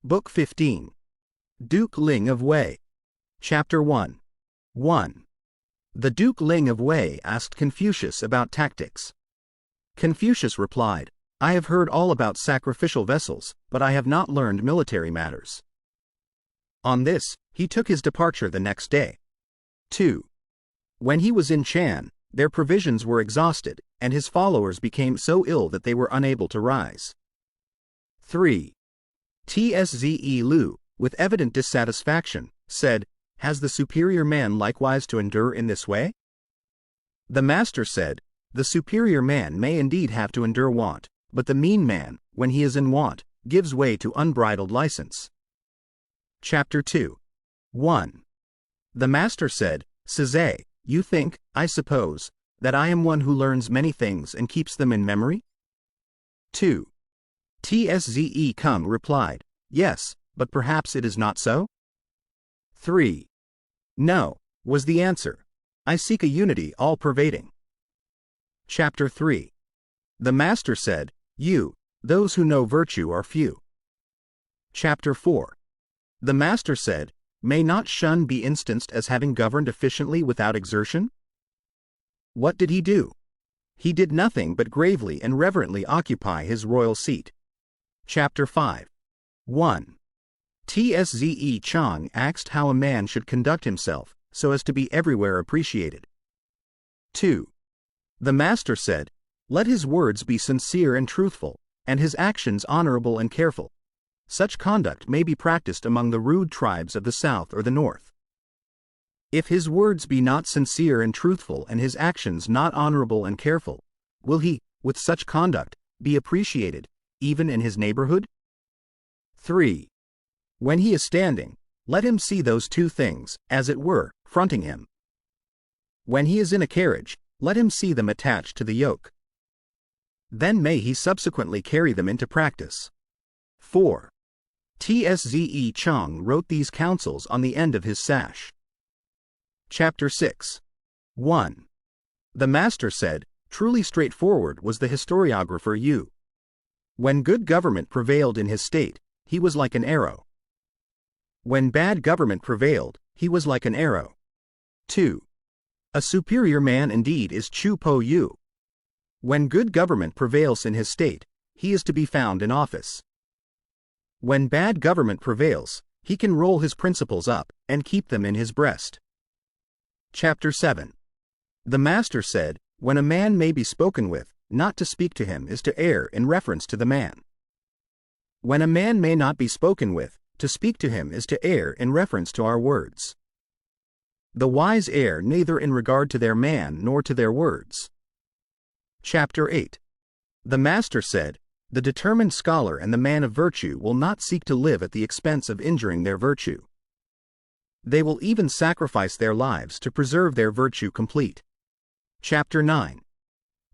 Book 15. Duke Ling of Wei. Chapter 1. 1. The Duke Ling of Wei asked Confucius about tactics. Confucius replied, I have heard all about sacrificial vessels, but I have not learned military matters. On this, he took his departure the next day. 2. When he was in Chan, their provisions were exhausted, and his followers became so ill that they were unable to rise. 3. Tsze-lu, with evident dissatisfaction, said, Has the superior man likewise to endure in this way? The master said, The superior man may indeed have to endure want, but the mean man, when he is in want, gives way to unbridled license. Chapter 2. 1. The master said, Tsze, you think, I suppose, that I am one who learns many things and keeps them in memory? 2. Tsze replied, Yes, but perhaps it is not so? 3. No, was the answer. I seek a unity all-pervading. Chapter 3. The master said, those who know virtue are few. Chapter 4. The master said, May not Shun be instanced as having governed efficiently without exertion? What did he do? He did nothing but gravely and reverently occupy his royal seat. Chapter 5. 1. Tsze Chang asked how a man should conduct himself, so as to be everywhere appreciated. 2. The master said, Let his words be sincere and truthful, and his actions honorable and careful. Such conduct may be practiced among the rude tribes of the south or the north. If his words be not sincere and truthful and his actions not honorable and careful, will he, with such conduct, be appreciated, even in his neighborhood? 3. When he is standing, let him see those two things, as it were, fronting him. When he is in a carriage, let him see them attached to the yoke. Then may he subsequently carry them into practice. 4. Tsze Chang wrote these counsels on the end of his sash. Chapter 6. 1. The master said, Truly straightforward was the historiographer Yu. When good government prevailed in his state, he was like an arrow. When bad government prevailed, he was like an arrow. 2. A superior man indeed is Chu Po Yu. When good government prevails in his state, he is to be found in office. When bad government prevails, he can roll his principles up and keep them in his breast. Chapter 7. The master said, When a man may be spoken with, not to speak to him is to err in reference to the man. When a man may not be spoken with, to speak to him is to err in reference to our words. The wise err neither in regard to their man nor to their words. Chapter 8. The master said, The determined scholar and the man of virtue will not seek to live at the expense of injuring their virtue. They will even sacrifice their lives to preserve their virtue complete. Chapter 9.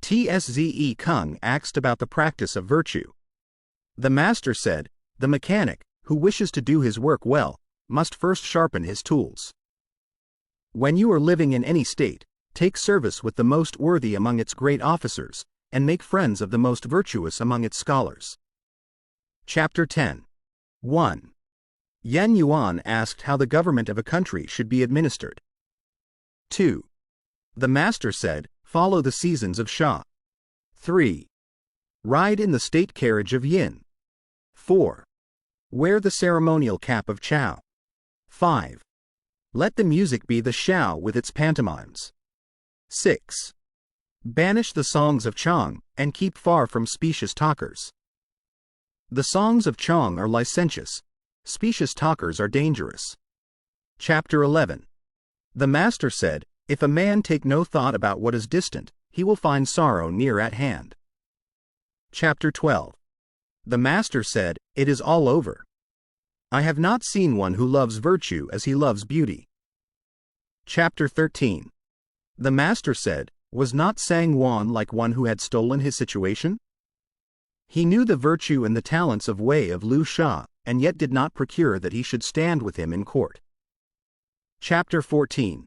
Tsze Kung asked about the practice of virtue. The master said, The mechanic, who wishes to do his work well, must first sharpen his tools. When you are living in any state, take service with the most worthy among its great officers, and make friends of the most virtuous among its scholars. Chapter 10. 1. Yen Yuan asked how the government of a country should be administered. 2. The master said, Follow the seasons of Sha. 3. Ride in the state carriage of Yin. 4. Wear the ceremonial cap of Chao. 5. Let the music be the Shao with its pantomimes. 6. Banish the songs of Chang, and keep far from specious talkers. The songs of Chang are licentious. Specious talkers are dangerous. Chapter 11. The master said, If a man take no thought about what is distant, he will find sorrow near at hand. Chapter 12. The master said, It is all over. I have not seen one who loves virtue as he loves beauty. Chapter 13. The master said, Was not Sang Wan like one who had stolen his situation? He knew the virtue and the talents of Wei of Lu Sha, and yet did not procure that he should stand with him in court. Chapter 14.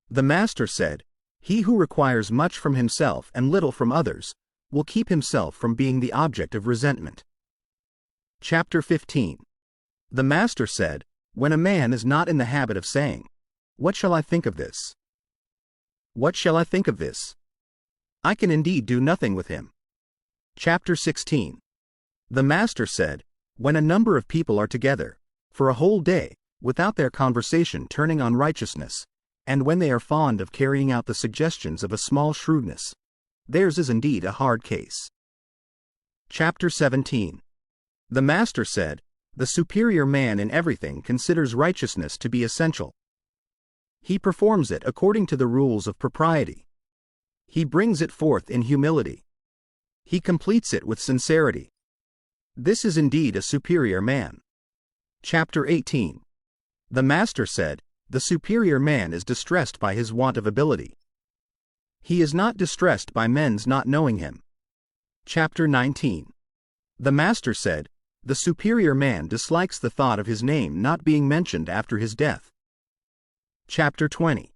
The master said, He who requires much from himself and little from others, will keep himself from being the object of resentment. Chapter 15. The master said, "When a man is not in the habit of saying, 'What shall I think of this? What shall I think of this?' I can indeed do nothing with him." Chapter 16. The master said, "When a number of people are together, for a whole day, without their conversation turning on righteousness, and when they are fond of carrying out the suggestions of a small shrewdness, theirs is indeed a hard case." Chapter 17. The master said, "The superior man in everything considers righteousness to be essential. He performs it according to the rules of propriety. He brings it forth in humility. He completes it with sincerity. This is indeed a superior man." Chapter 18. The master said, "The superior man is distressed by his want of ability. He is not distressed by men's not knowing him." Chapter 19. The master said, "The superior man dislikes the thought of his name not being mentioned after his death." Chapter 20.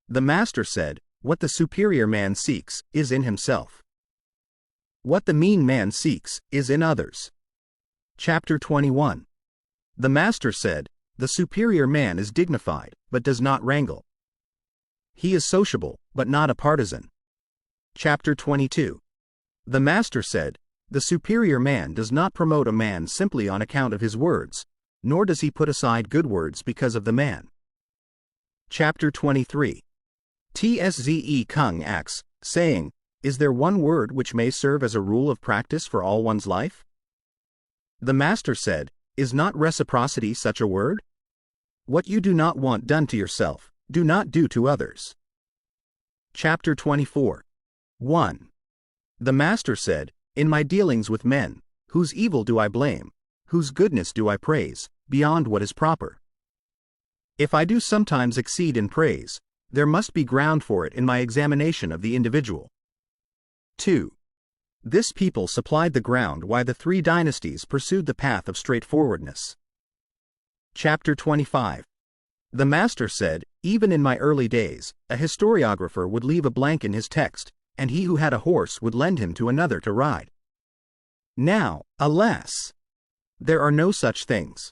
The master said, "What the superior man seeks is in himself. What the mean man seeks is in others." Chapter 21. The master said, "The superior man is dignified, but does not wrangle. He is sociable, but not a partisan." Chapter 22. The master said, "The superior man does not promote a man simply on account of his words, nor does he put aside good words because of the man." Chapter 23. Tsze Kung asks, saying, "Is there one word which may serve as a rule of practice for all one's life?" The master said, "Is not reciprocity such a word? What you do not want done to yourself, do not do to others." Chapter 24. 1. The master said, "In my dealings with men, whose evil do I blame, whose goodness do I praise, beyond what is proper? If I do sometimes exceed in praise, there must be ground for it in my examination of the individual." 2. This people supplied the ground why the three dynasties pursued the path of straightforwardness. Chapter 25. The master said, "Even in my early days, a historiographer would leave a blank in his text, and he who had a horse would lend him to another to ride. Now, alas! There are no such things."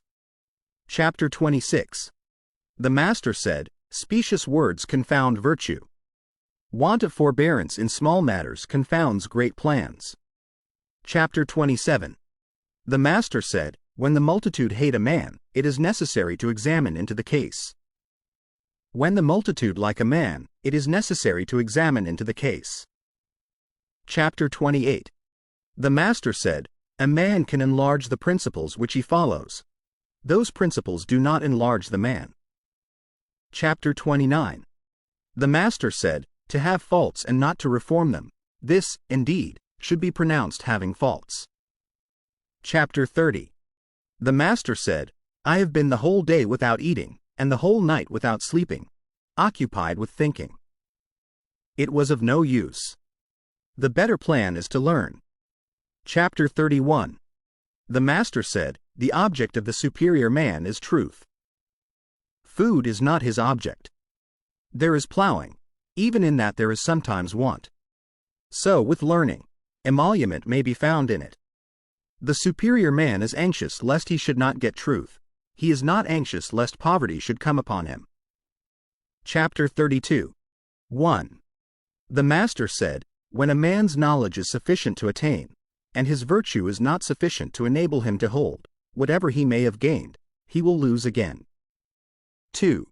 Chapter 26. The master said, "Specious words confound virtue. Want of forbearance in small matters confounds great plans." Chapter 27. The master said, "When the multitude hate a man, it is necessary to examine into the case. When the multitude like a man, it is necessary to examine into the case." Chapter 28. The master said, "A man can enlarge the principles which he follows. Those principles do not enlarge the man." Chapter 29. The master said, "To have faults and not to reform them, this, indeed, should be pronounced having faults." Chapter 30. The master said, "I have been the whole day without eating, and the whole night without sleeping, occupied with thinking. It was of no use. The better plan is to learn." Chapter 31. The master said, "The object of the superior man is truth. Food is not his object. There is plowing, even in that there is sometimes want. So with learning, emolument may be found in it. The superior man is anxious lest he should not get truth. He is not anxious lest poverty should come upon him." Chapter 32. 1. The master said, "When a man's knowledge is sufficient to attain, and his virtue is not sufficient to enable him to hold, whatever he may have gained, he will lose again. 2.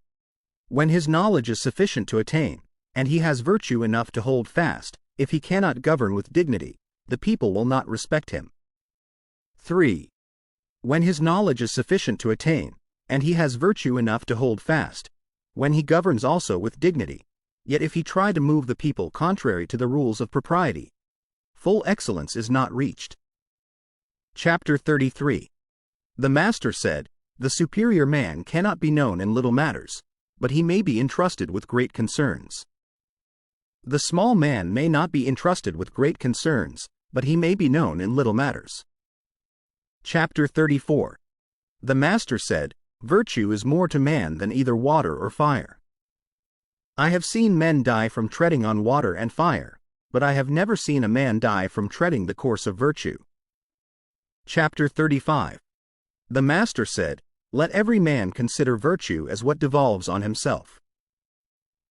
When his knowledge is sufficient to attain, and he has virtue enough to hold fast, if he cannot govern with dignity, the people will not respect him. 3. When his knowledge is sufficient to attain, and he has virtue enough to hold fast, when he governs also with dignity, yet if he try to move the people contrary to the rules of propriety, full excellence is not reached." Chapter 33. The master said, "The superior man cannot be known in little matters, but he may be entrusted with great concerns. The small man may not be entrusted with great concerns, but he may be known in little matters." Chapter 34. The master said, "Virtue is more to man than either water or fire. I have seen men die from treading on water and fire, but I have never seen a man die from treading the course of virtue." Chapter 35. The master said, Let every man consider virtue as what devolves on himself.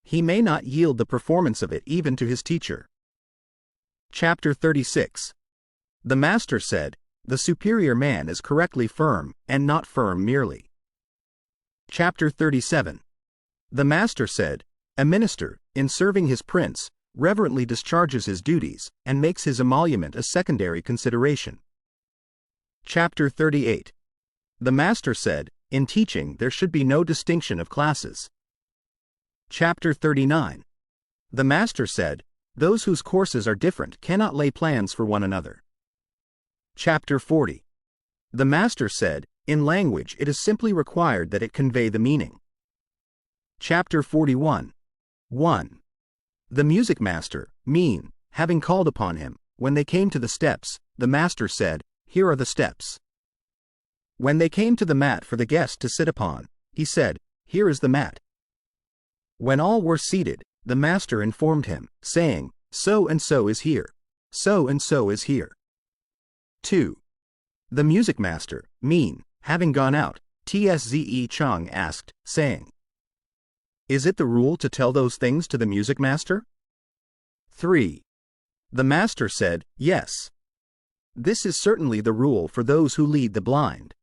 He may not yield the performance of it even to his teacher. Chapter 36. The Master said, the superior man is correctly firm, and not firm merely. Chapter 37. The Master said, a minister, in serving his prince, reverently discharges his duties, and makes his emolument a secondary consideration. Chapter 38. The Master said, in teaching there should be no distinction of classes. Chapter 39. The Master said, those whose courses are different cannot lay plans for one another. Chapter 40. The Master said, in language it is simply required that it convey the meaning. Chapter 41. 1. The music master, mean, having called upon him, when they came to the steps, the Master said, here are the steps. When they came to the mat for the guest to sit upon, he said, here is the mat. When all were seated, the Master informed him, saying, so and so is here. So and so is here. 2. The music master, mean, having gone out, Tsze Chang asked, saying, is it the rule to tell those things to the music master? 3. The Master said, yes. This is certainly the rule for those who lead the blind.